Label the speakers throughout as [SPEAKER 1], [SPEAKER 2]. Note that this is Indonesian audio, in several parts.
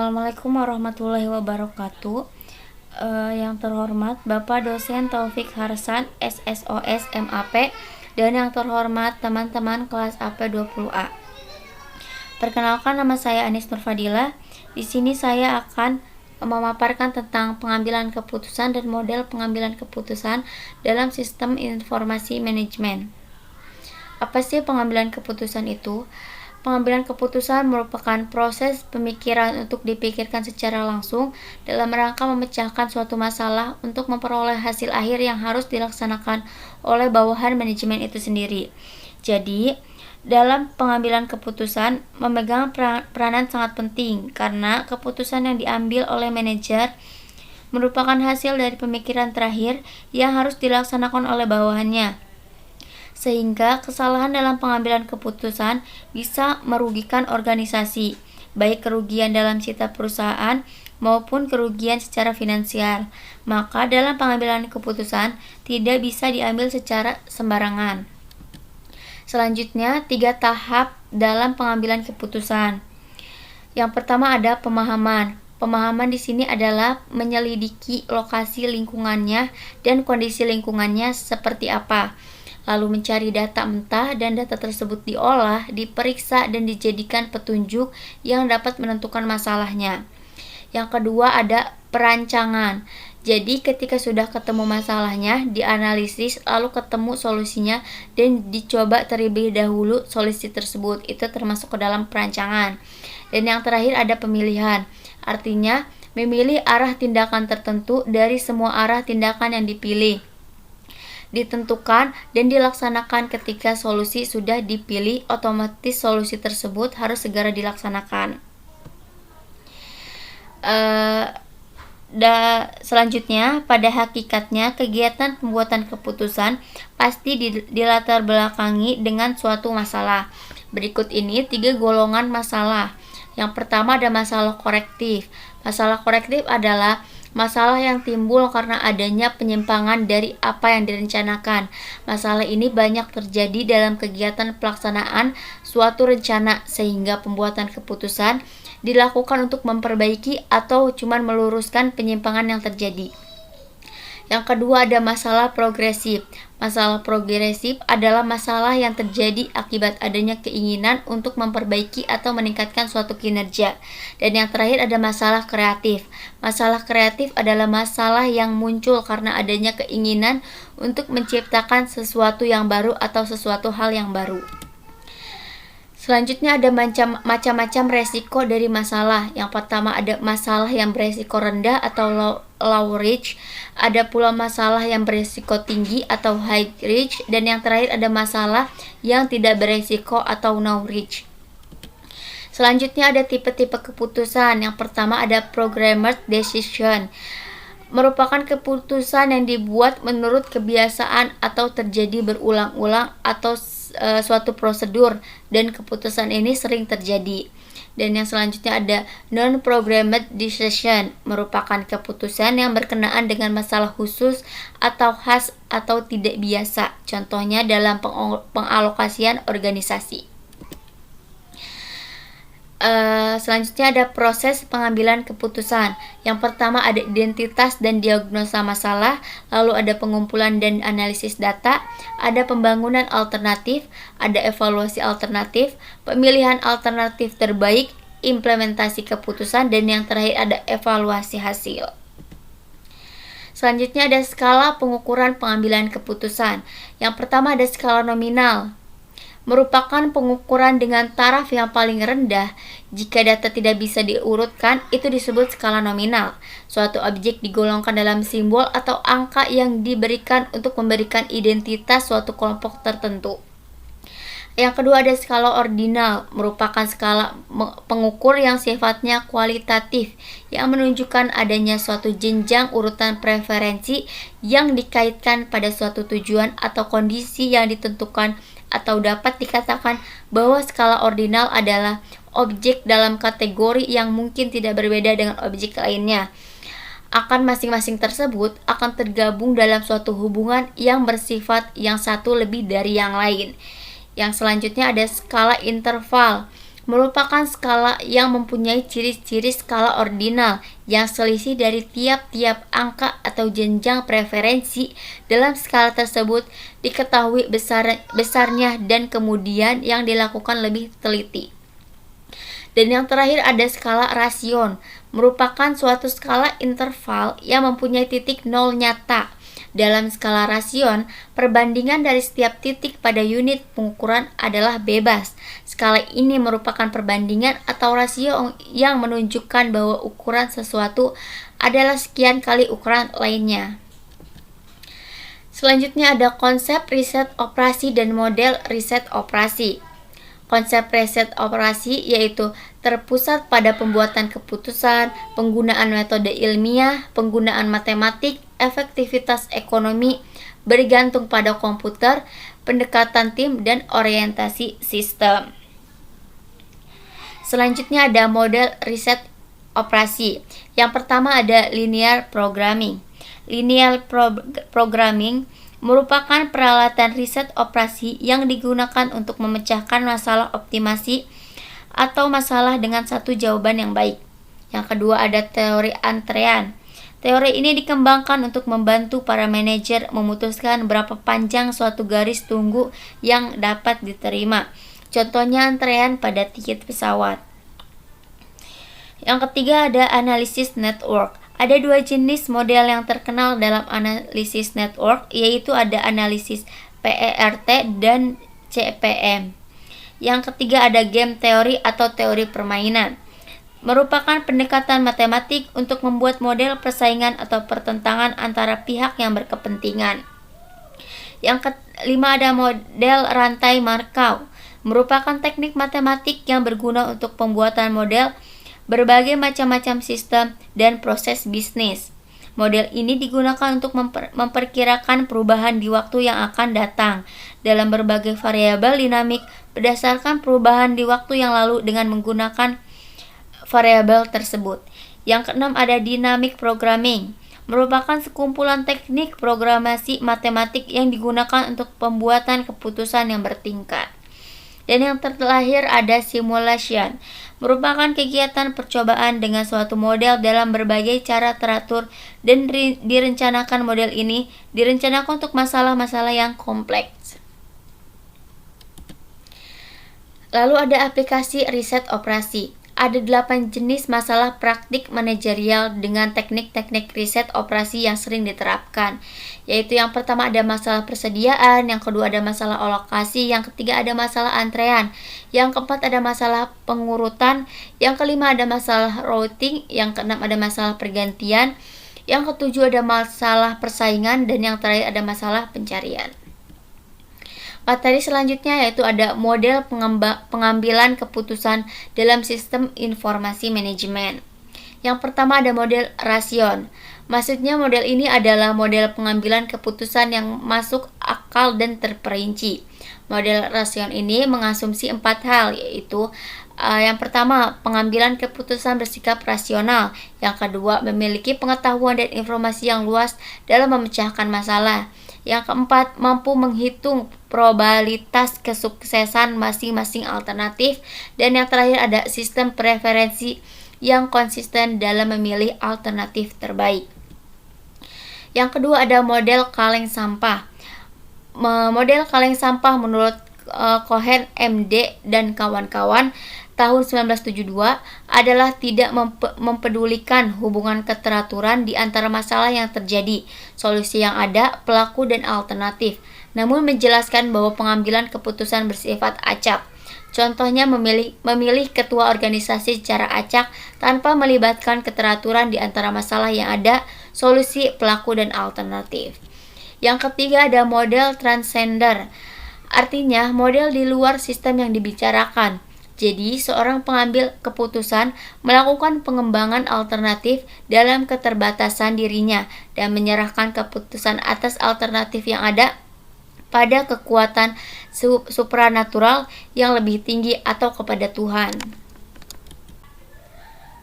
[SPEAKER 1] Assalamualaikum warahmatullahi wabarakatuh. Yang terhormat Bapak Dosen Taufik Harsan, SSOS MAP, dan yang terhormat teman-teman kelas AP20A. Perkenalkan, nama saya Anis Nurfadilah. Di sini saya akan memaparkan tentang pengambilan keputusan dan model pengambilan keputusan dalam sistem informasi manajemen. Apa sih pengambilan keputusan itu? Pengambilan keputusan merupakan proses pemikiran untuk dipikirkan secara langsung dalam rangka memecahkan suatu masalah untuk memperoleh hasil akhir yang harus dilaksanakan oleh bawahan manajemen itu sendiri. Jadi, dalam pengambilan keputusan memegang peranan sangat penting karena keputusan yang diambil oleh manajer merupakan hasil dari pemikiran terakhir yang harus dilaksanakan oleh bawahannya. Sehingga kesalahan dalam pengambilan keputusan bisa merugikan organisasi, baik kerugian dalam cita perusahaan maupun kerugian secara finansial. Maka dalam pengambilan keputusan tidak bisa diambil secara sembarangan. Selanjutnya, 3 tahap dalam pengambilan keputusan. Yang pertama ada pemahaman. Pemahaman di sini adalah menyelidiki lokasi lingkungannya dan kondisi lingkungannya seperti apa. Lalu mencari data mentah dan data tersebut diolah, diperiksa, dan dijadikan petunjuk yang dapat menentukan masalahnya. Yang kedua ada perancangan. Jadi ketika sudah ketemu masalahnya, dianalisis, lalu ketemu solusinya, dan dicoba terlebih dahulu solusi tersebut. Itu termasuk ke dalam perancangan. Dan yang terakhir ada pemilihan. Artinya, memilih arah tindakan tertentu dari semua arah tindakan yang dipilih, ditentukan dan dilaksanakan. Ketika solusi sudah dipilih, otomatis solusi tersebut harus segera dilaksanakan. Selanjutnya, pada hakikatnya kegiatan pembuatan keputusan pasti dilatar belakangi dengan suatu masalah. Berikut ini 3 golongan masalah. Yang pertama ada masalah korektif. Masalah korektif adalah masalah yang timbul karena adanya penyimpangan dari apa yang direncanakan. Masalah ini banyak terjadi dalam kegiatan pelaksanaan suatu rencana sehingga pembuatan keputusan dilakukan untuk memperbaiki atau cuma meluruskan penyimpangan yang terjadi. Yang kedua ada masalah progresif. Masalah progresif adalah masalah yang terjadi akibat adanya keinginan untuk memperbaiki atau meningkatkan suatu kinerja. Dan yang terakhir ada masalah kreatif. Masalah kreatif adalah masalah yang muncul karena adanya keinginan untuk menciptakan sesuatu yang baru atau sesuatu hal yang baru. Selanjutnya ada macam-macam resiko dari masalah. Yang pertama ada masalah yang beresiko rendah atau low risk, ada pula masalah yang beresiko tinggi atau high risk, dan yang terakhir ada masalah yang tidak beresiko atau no risk. Selanjutnya ada tipe-tipe keputusan. Yang pertama ada programmed decision. Merupakan keputusan yang dibuat menurut kebiasaan atau terjadi berulang-ulang atau suatu prosedur, dan keputusan ini sering terjadi. Dan yang selanjutnya ada non-programmed decision, merupakan keputusan yang berkenaan dengan masalah khusus atau khas atau tidak biasa. Contohnya dalam pengalokasian organisasi. Selanjutnya ada proses pengambilan keputusan. Yang pertama ada identitas dan diagnosa masalah, lalu ada pengumpulan dan analisis data, ada pembangunan alternatif, ada evaluasi alternatif, pemilihan alternatif terbaik, implementasi keputusan, dan yang terakhir ada evaluasi hasil. Selanjutnya ada skala pengukuran pengambilan keputusan. Yang pertama ada skala nominal, merupakan pengukuran dengan taraf yang paling rendah. Jika data tidak bisa diurutkan, itu disebut skala nominal. Suatu objek digolongkan dalam simbol atau angka yang diberikan untuk memberikan identitas suatu kelompok tertentu. Yang kedua ada skala ordinal, merupakan skala pengukur yang sifatnya kualitatif, yang menunjukkan adanya suatu jenjang urutan preferensi yang dikaitkan pada suatu tujuan atau kondisi yang ditentukan, atau dapat dikatakan bahwa skala ordinal adalah objek dalam kategori yang mungkin tidak berbeda dengan objek lainnya. Akan masing-masing tersebut akan tergabung dalam suatu hubungan yang bersifat yang satu lebih dari yang lain. Yang selanjutnya ada skala interval, merupakan skala yang mempunyai ciri-ciri skala ordinal yang selisih dari tiap-tiap angka atau jenjang preferensi dalam skala tersebut diketahui besarnya dan kemudian yang dilakukan lebih teliti. Dan yang terakhir ada skala rasion, merupakan suatu skala interval yang mempunyai titik nol nyata. Dalam skala rasion, perbandingan dari setiap titik pada unit pengukuran adalah bebas. Skala ini merupakan perbandingan atau rasio yang menunjukkan bahwa ukuran sesuatu adalah sekian kali ukuran lainnya. Selanjutnya ada konsep riset operasi dan model riset operasi. Konsep riset operasi yaitu terpusat pada pembuatan keputusan, penggunaan metode ilmiah, penggunaan matematik, efektivitas ekonomi, bergantung pada komputer, pendekatan tim, dan orientasi sistem. Selanjutnya ada model riset operasi. Yang pertama ada linear programming. Linear programming merupakan peralatan riset operasi yang digunakan untuk memecahkan masalah optimasi atau masalah dengan satu jawaban yang baik. Yang kedua ada teori antrean. Teori ini dikembangkan untuk membantu para manajer memutuskan berapa panjang suatu garis tunggu yang dapat diterima. Contohnya antrean pada tiket pesawat. Yang ketiga ada analisis network. Ada dua jenis model yang terkenal dalam analisis network, yaitu ada analisis PERT dan CPM. Yang ketiga ada game teori atau teori permainan. Merupakan pendekatan matematik untuk membuat model persaingan atau pertentangan antara pihak yang berkepentingan. Yang kelima ada model rantai Markov. Merupakan teknik matematik yang berguna untuk pembuatan model berbagai macam-macam sistem dan proses bisnis. Model ini digunakan untuk memperkirakan perubahan di waktu yang akan datang dalam berbagai variabel dinamik berdasarkan perubahan di waktu yang lalu dengan menggunakan variabel tersebut. Yang keenam ada dynamic programming. Merupakan sekumpulan teknik programasi matematik yang digunakan untuk pembuatan keputusan yang bertingkat. Dan yang terakhir ada simulation. Merupakan kegiatan percobaan dengan suatu model dalam berbagai cara teratur dan direncanakan. Model ini direncanakan untuk masalah-masalah yang kompleks. Lalu ada aplikasi riset operasi. Ada 8 jenis masalah praktik manajerial dengan teknik-teknik riset operasi yang sering diterapkan, yaitu yang pertama ada masalah persediaan, yang kedua ada masalah alokasi, yang ketiga ada masalah antrean, yang keempat ada masalah pengurutan, yang kelima ada masalah routing, yang keenam ada masalah pergantian, yang ketujuh ada masalah persaingan, dan yang terakhir ada masalah pencarian. Materi selanjutnya yaitu ada model pengambilan keputusan dalam sistem informasi manajemen. Yang pertama ada model rasion. Maksudnya model ini adalah model pengambilan keputusan yang masuk akal dan terperinci. Model rasion ini mengasumsi 4 hal, yaitu yang pertama, pengambilan keputusan bersikap rasional. Yang kedua, memiliki pengetahuan dan informasi yang luas dalam memecahkan masalah. Yang keempat, mampu menghitung probabilitas kesuksesan masing-masing alternatif. Dan yang terakhir ada sistem preferensi yang konsisten dalam memilih alternatif terbaik. Yang kedua ada model kaleng sampah. Model kaleng sampah menurut Cohen, MD, dan kawan-kawan tahun 1972 adalah tidak mempedulikan hubungan keteraturan di antara masalah yang terjadi, solusi yang ada, pelaku, dan alternatif, namun menjelaskan bahwa pengambilan keputusan bersifat acak. Contohnya memilih ketua organisasi secara acak tanpa melibatkan keteraturan di antara masalah yang ada, solusi, pelaku, dan alternatif. Yang ketiga ada model transcender, artinya model di luar sistem yang dibicarakan. Jadi, seorang pengambil keputusan melakukan pengembangan alternatif dalam keterbatasan dirinya dan menyerahkan keputusan atas alternatif yang ada pada kekuatan supranatural yang lebih tinggi atau kepada Tuhan.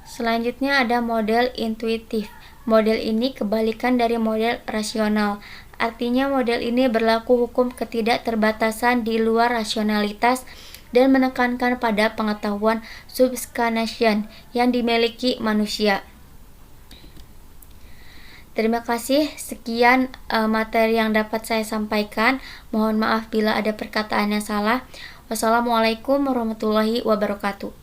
[SPEAKER 1] Selanjutnya ada model intuitif. Model ini kebalikan dari model rasional. Artinya model ini berlaku hukum ketidakterbatasan di luar rasionalitas dan menekankan pada pengetahuan substansial yang dimiliki manusia. Terima kasih, sekian materi yang dapat saya sampaikan. Mohon maaf bila ada perkataan yang salah. Wassalamualaikum warahmatullahi wabarakatuh.